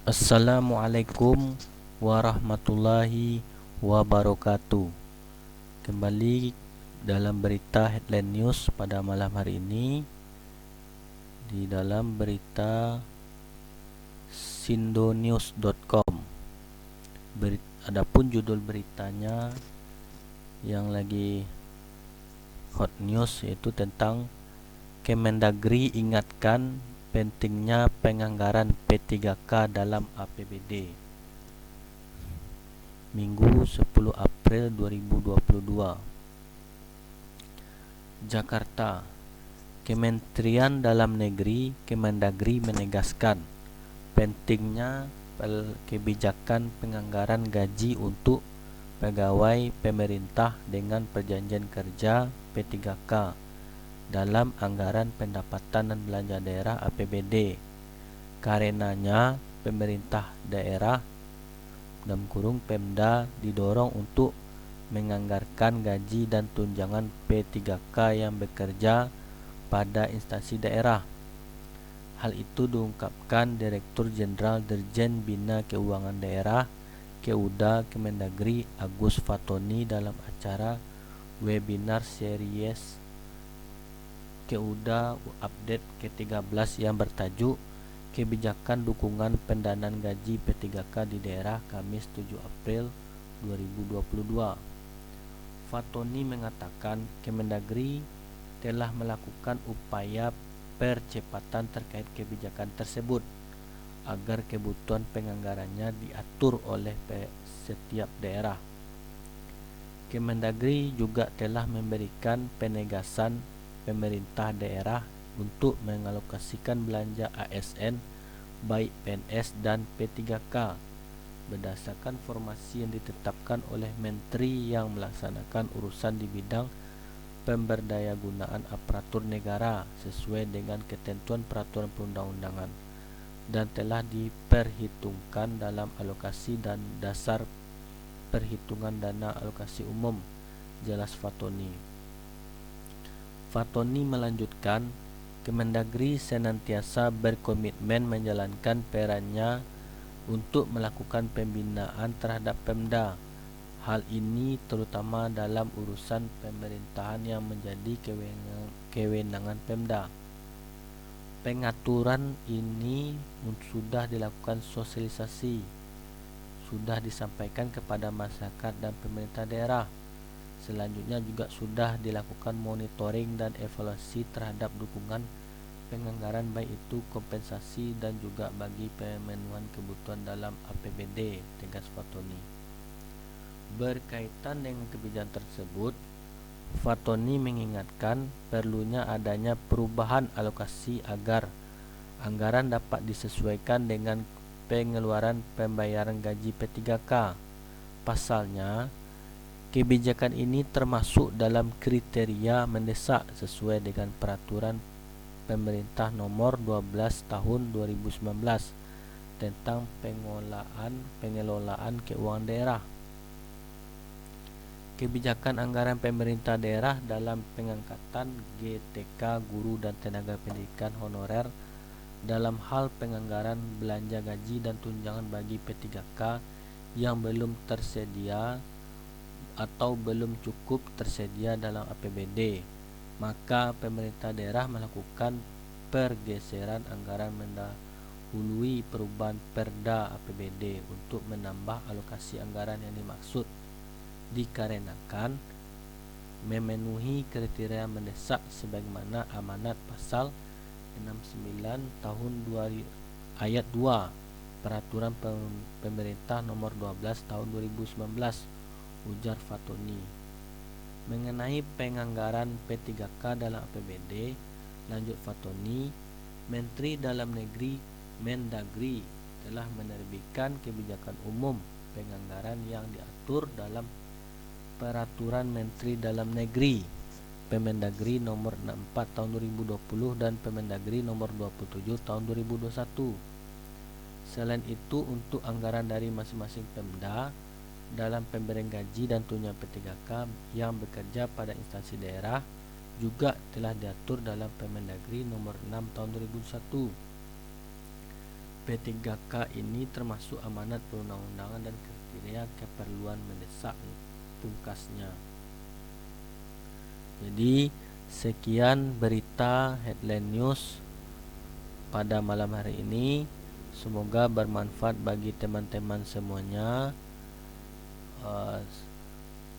Assalamualaikum warahmatullahi wabarakatuh. Kembali dalam berita headline news pada malam hari ini. Di dalam berita sindonews.com, adapun judul beritanya yang lagi hot news yaitu tentang Kemendagri ingatkan pentingnya penganggaran P3K dalam APBD. Minggu 10 April 2022. Jakarta. Kementerian Dalam Negeri Kemendagri menegaskan pentingnya kebijakan penganggaran gaji untuk pegawai pemerintah dengan perjanjian kerja P3K dalam anggaran pendapatan dan belanja daerah APBD. Karenanya pemerintah daerah Pemda didorong untuk menganggarkan gaji dan tunjangan P3K yang bekerja pada instansi daerah. Hal itu diungkapkan Direktur Jenderal Dirjen Bina Keuangan Daerah KEUDA Kemendagri Agus Fatoni dalam acara webinar series KEUDA Update ke-13 yang bertajuk Kebijakan Dukungan Pendanaan Gaji P3K di Daerah Kamis 7 April 2022. Fatoni mengatakan Kemendagri telah melakukan upaya percepatan terkait kebijakan tersebut agar kebutuhan penganggarannya diatur oleh setiap daerah. Kemendagri juga telah memberikan penegasan pemerintah daerah untuk mengalokasikan belanja ASN baik PNS dan P3K berdasarkan formasi yang ditetapkan oleh menteri yang melaksanakan urusan di bidang pemberdayagunaan aparatur negara sesuai dengan ketentuan peraturan perundang-undangan dan telah diperhitungkan dalam alokasi dan dasar perhitungan dana alokasi umum, jelas Fatoni. Fatoni melanjutkan, Kemendagri senantiasa berkomitmen menjalankan perannya untuk melakukan pembinaan terhadap Pemda. Hal ini terutama dalam urusan pemerintahan yang menjadi kewenangan Pemda. Pengaturan ini sudah dilakukan sosialisasi, sudah disampaikan kepada masyarakat dan pemerintah daerah. Selanjutnya juga sudah dilakukan monitoring dan evaluasi terhadap dukungan penganggaran baik itu kompensasi dan juga bagi pemenuhan kebutuhan dalam APBD, tegas Fatoni. Berkaitan dengan kebijakan tersebut, Fatoni mengingatkan perlunya adanya perubahan alokasi agar anggaran dapat disesuaikan dengan pengeluaran pembayaran gaji P3K. Pasalnya, kebijakan ini termasuk dalam kriteria mendesak sesuai dengan peraturan pemerintah nomor 12 tahun 2019 tentang pengelolaan keuangan daerah. Kebijakan anggaran pemerintah daerah dalam pengangkatan GTK guru dan tenaga pendidikan honorer dalam hal penganggaran belanja gaji dan tunjangan bagi P3K yang belum tersedia atau belum cukup tersedia dalam APBD, maka pemerintah daerah melakukan pergeseran anggaran mendahului perubahan Perda APBD untuk menambah alokasi anggaran yang dimaksud, dikarenakan memenuhi kriteria mendesak sebagaimana amanat pasal 69 tahun 2 ayat 2 Peraturan Pemerintah nomor 12 tahun 2019, ujar Fatoni. Mengenai penganggaran P3K dalam APBD, lanjut Fatoni, Menteri Dalam Negeri Mendagri telah menerbitkan kebijakan umum penganggaran yang diatur dalam Peraturan Menteri Dalam Negeri Permendagri nomor 64 tahun 2020 dan Permendagri nomor 27 tahun 2021. Selain itu, untuk anggaran dari masing-masing Pemda dalam pemberian gaji dan tunjangan P3K yang bekerja pada instansi daerah juga telah diatur dalam Permendagri nomor 6 tahun 2001. P3K ini termasuk amanat perundang-undangan dan kriteria keperluan mendesak, pungkasnya. Jadi sekian berita headline news pada malam hari ini. Semoga bermanfaat bagi teman-teman semuanya.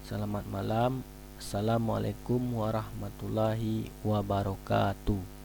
Selamat malam. Assalamualaikum warahmatullahi wabarakatuh.